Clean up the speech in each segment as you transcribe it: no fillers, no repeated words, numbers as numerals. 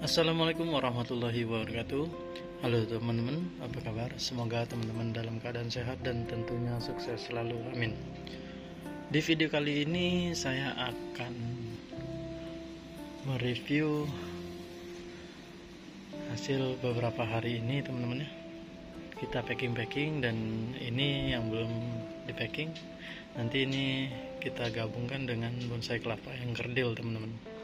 Assalamualaikum warahmatullahi wabarakatuh. Halo teman-teman, apa kabar? Semoga teman-teman dalam keadaan sehat dan tentunya sukses selalu, amin. Di video kali ini saya akan mereview hasil beberapa hari ini teman-teman ya. Kita packing dan ini yang belum di packing, nanti ini kita gabungkan dengan bonsai kelapa yang kerdil teman-teman.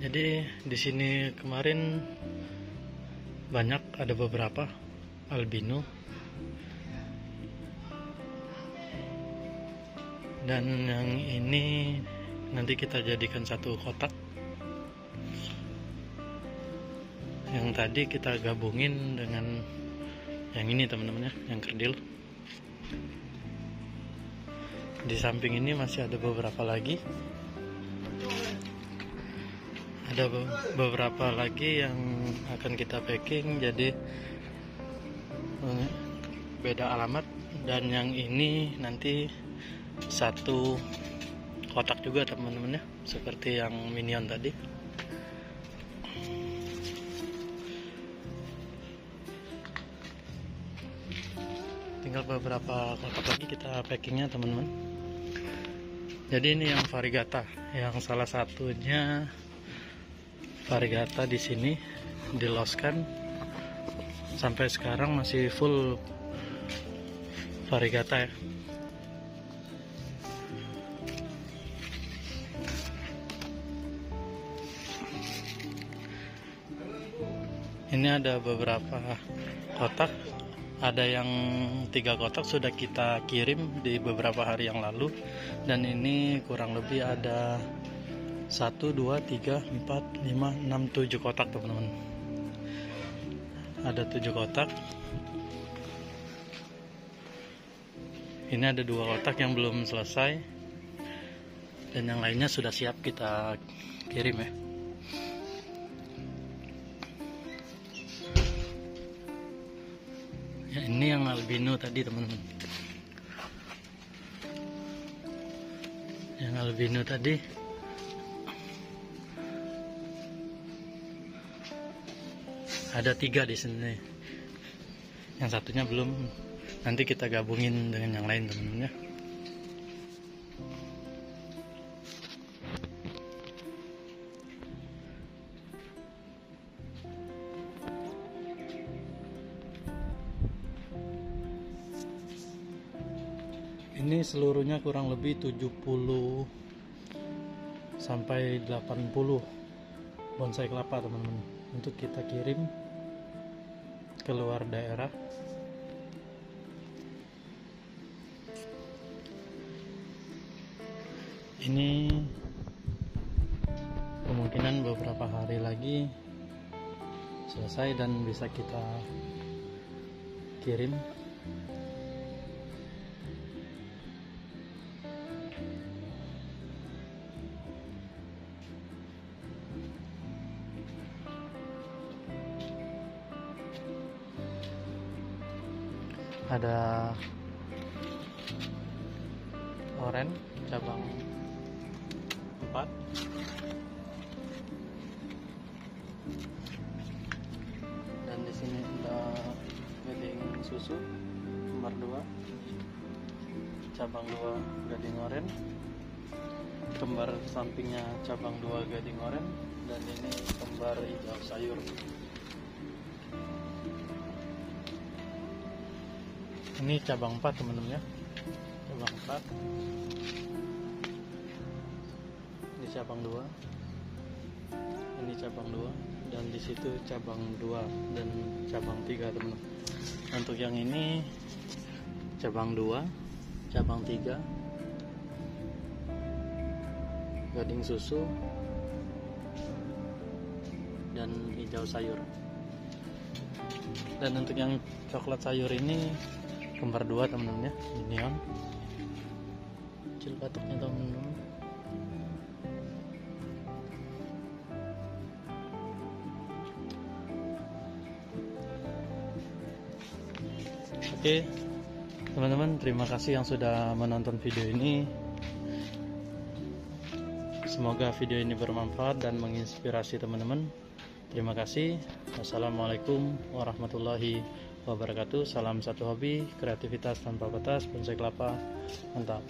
Jadi di sini kemarin banyak, ada beberapa albino dan yang ini nanti kita jadikan satu kotak. Yang tadi kita gabungin dengan yang ini teman-teman ya, yang kerdil. Di samping ini masih ada beberapa lagi. Ada beberapa lagi yang akan kita packing, jadi beda alamat. Dan yang ini nanti satu kotak juga teman-teman ya, seperti yang minion tadi. Tinggal beberapa kotak lagi kita packingnya teman-teman. Jadi ini yang variegata, yang salah satunya variegata di sini diloskan sampai sekarang masih full variegata ya. Ini ada beberapa kotak, ada yang 3 kotak sudah kita kirim di beberapa hari yang lalu, dan ini kurang lebih ada 1, 2, 3, 4, 5, 6, 7 kotak teman-teman. Ada 7 kotak. Ini ada 2 kotak yang belum selesai, dan yang lainnya sudah siap kita kirim ya. Ya, ini yang albino tadi teman-teman. Yang albino tadi ada 3 di sini. Yang satunya belum, nanti kita gabungin dengan yang lain teman-teman ya. Ini seluruhnya kurang lebih 70 sampai 80 bonsai kelapa teman-teman, untuk kita kirim ke luar daerah. Ini kemungkinan beberapa hari lagi selesai dan bisa kita kirim. Ada oren cabang 4, dan di sini ada gading susu nomor 2, cabang 2 gading oren, kembar sampingnya cabang 2 gading oren, dan ini kembar hijau sayur. Ini cabang 4 teman-teman ya, cabang 4. Ini cabang 2, ini cabang 2, dan di situ cabang 2 dan cabang 3 teman-teman. Untuk yang ini cabang 2, cabang 3, gading susu, dan hijau sayur. Dan untuk yang coklat sayur ini kembar 2 teman-teman ya, minion. Kecil batuknya teman-teman. Oke teman-teman, terima kasih yang sudah menonton video ini. Semoga video ini bermanfaat dan menginspirasi teman-teman. Terima kasih. Wassalamualaikum warahmatullahi wabarakatuh. Salam satu hobi, kreativitas tanpa batas, bonsai kelapa. Mantap.